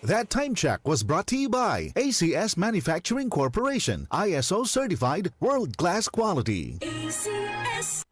That time check was brought to you by ACS Manufacturing Corporation, ISO certified world-class quality. ACS.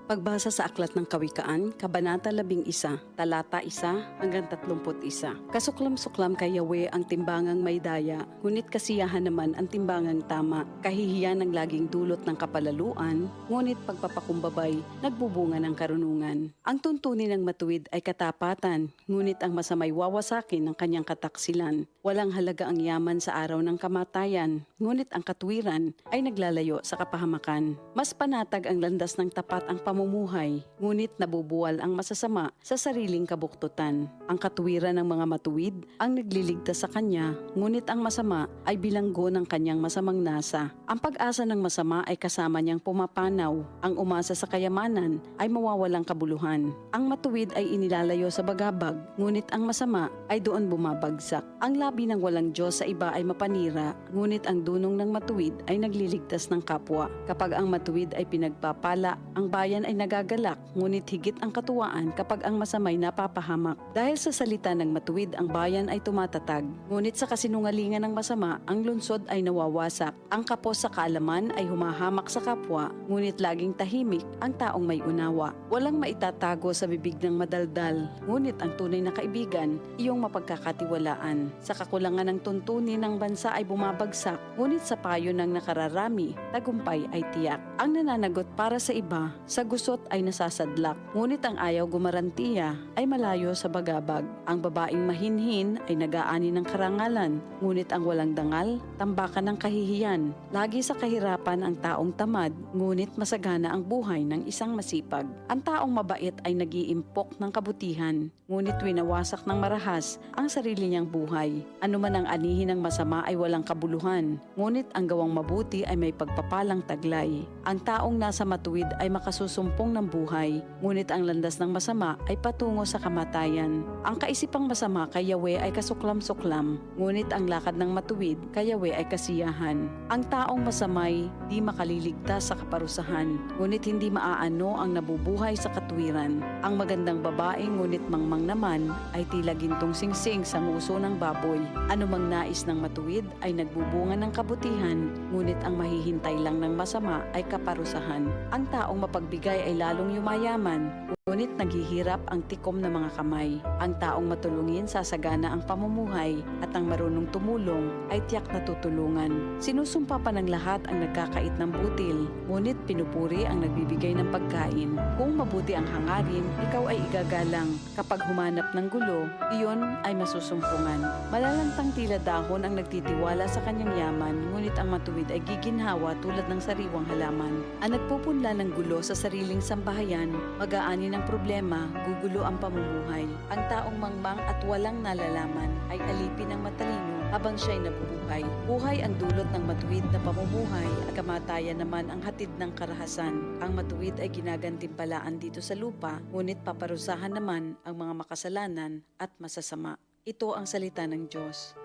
Pagbasa sa Aklat ng Kawikaan, Kabanata 11, Talata 1 hanggang 31. Kasuklam-suklam kay Yahweh ang timbangang may daya, ngunit kasiyahan naman ang timbangang tama. Kahihiyan ang laging dulot ng kapalaluan, ngunit pagpapakumbabay, nagbubunga ng karunungan. Ang tuntunin ng matuwid ay katapatan, ngunit ang masamay wawasakin ng kanyang kataksilan. Walang halaga ang yaman sa araw ng kamatayan, ngunit ang katwiran ay naglalayo sa kapahamakan. Mas panatag ang landas ng tapat ang pamumuhay, ngunit nabubuwal ang masasama sa sariling kabuktutan. Ang katuwiran ng mga matuwid ang nagliligtas sa kanya, ngunit ang masama ay bilanggo ng kanyang masamang nasa. Ang pag-asa ng masama ay kasama niyang pumapanaw. Ang umasa sa kayamanan ay mawawalang kabuluhan. Ang matuwid ay inilalayo sa bagabag, ngunit ang masama ay doon bumabagsak. Ang labi ng walang Diyos sa iba ay mapanira, ngunit ang dunong ng matuwid ay nagliligtas ng kapwa. Kapag ang matuwid ay pinagpapala, ang bayan ay nagagalak, ngunit higit ang katuwaan kapag ang masamay napapahamak. Dahil sa salita ng matuwid, ang bayan ay tumatatag, ngunit sa kasinungalingan ng masama, ang lungsod ay nawawasak. Ang kapos sa kaalaman ay humahamak sa kapwa, ngunit laging tahimik ang taong may unawa. Walang maitatago sa bibig ng madaldal, ngunit ang tunay na kaibigan, iyong mapagkakatiwalaan. Sa kakulangan ng tuntunin ng bansa ay bumabagsak, ngunit sa payo ng nakararami, tagumpay ay tiyak. Ang nananagot para sa iba, sa gusot ay nasasadlak, ngunit ang ayaw gumarantiya ay malayo sa bagabag. Ang babaeng mahinhin ay nag-aani ng karangalan, ngunit ang walang dangal, tambakan ng kahihiyan. Lagi sa kahirapan ang taong tamad, ngunit masagana ang buhay ng isang masipag. Ang taong mabait ay nag-iimpok ng kabutihan, ngunit winawasak ng marahas ang sarili niyang buhay. Ano man ang anihin ng masama ay walang kabuluhan, ngunit ang gawang mabuti ay may pagpapalang taglay. Ang taong nasa matuwid ay makasusumpong ng buhay, ngunit ang landas ng masama ay patungo sa kamatayan. Ang kaisipang masama kay Yahweh ay kasuklam-suklam, ngunit ang lakad ng matuwid kay Yahweh ay kasiyahan. Ang taong masamay di makaliligtas sa kaparusahan, ngunit hindi maaano ang nabubuhay sa katwiran. Ang magandang babae ngunit mangmang naman ay tila gintong singsing sa nguso ng baboy. Anumang nais ng matuwid ay nagbubunga ng kabutihan, ngunit ang mahihintay lang ng masama ay kaparusahan. Ang taong mapagbigay ay lalong yumayaman, ngunit naghihirap ang tikom ng mga kamay. Ang taong matulungin sasagana ang pamumuhay, at ang marunong tumulong ay tiyak na tutulungan. Sinusumpa pa ng lahat ang nagkakait ng butil, ngunit pinupuri ang nagbibigay ng pagkain. Kung mabuti ang hangarin, ikaw ay igagalang. Kapag humanap ng gulo, iyon ay masusumpungan. Malalantang tila dahon ang nagtitiwala sa kanyang yaman, ngunit ang matuwid ay giginhawa tulad ng sariwang halaman. Ang nagpupunla ng gulo sa sariling sambahayan, mag-aani ng problema, gugulo ang pamumuhay. Ang taong mangmang at walang nalalaman ay alipin ng matalino habang siya'y nabubuhay. Buhay ang dulot ng matuwid na pamumuhay, at kamatayan naman ang hatid ng karahasan. Ang matuwid ay ginagantimpalaan dito sa lupa, ngunit paparusahan naman ang mga makasalanan at masasama. Ito ang salita ng Diyos.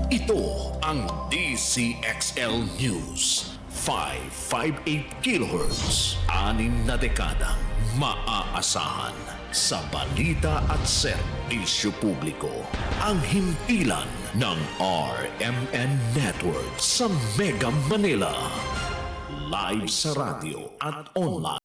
Ito ang DCXL News. 558 kHz, 6 na dekadang maaasahan sa balita at serbisyo publiko. Ang himpilan ng RMN Network sa Mega Manila. Live sa radyo at online.